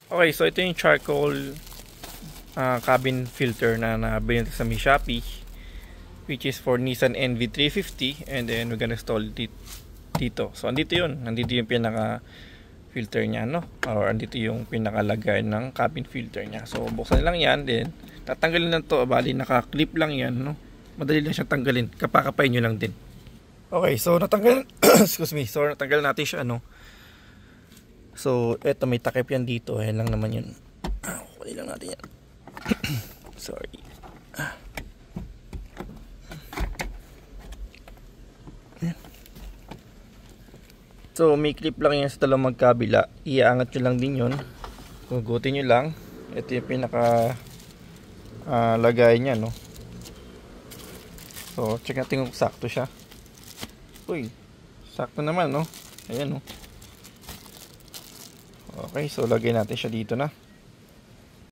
Okay, so ito yung charcoal cabin filter na nabili sa Mi Shopee, which is for Nissan NV350, and then we're gonna install it dito. So andito yun, nandito yung pinaka filter niya, no? Or andito yung pinakalagay ng cabin filter niya. So buksan lang yan, then tatanggalin lang to. Bali naka-clip lang yan, no? Madali lang siyang tanggalin, kapakapain nyo lang din. Okay, so natanggal excuse me, so natanggal natin siya, no? So eto, may takip yan dito, ayan lang naman yun. Kunin lang natin yan. Sorry. So may clip lang yan sa dalawang magkabila. Iaangat nyo lang din yun. Gugutin nyo lang. Ito yung pinaka lagay nya, no? So check natin kung sakto siya. Uy, sakto naman, no? Ayan, no? Okay, so lagay natin siya dito na.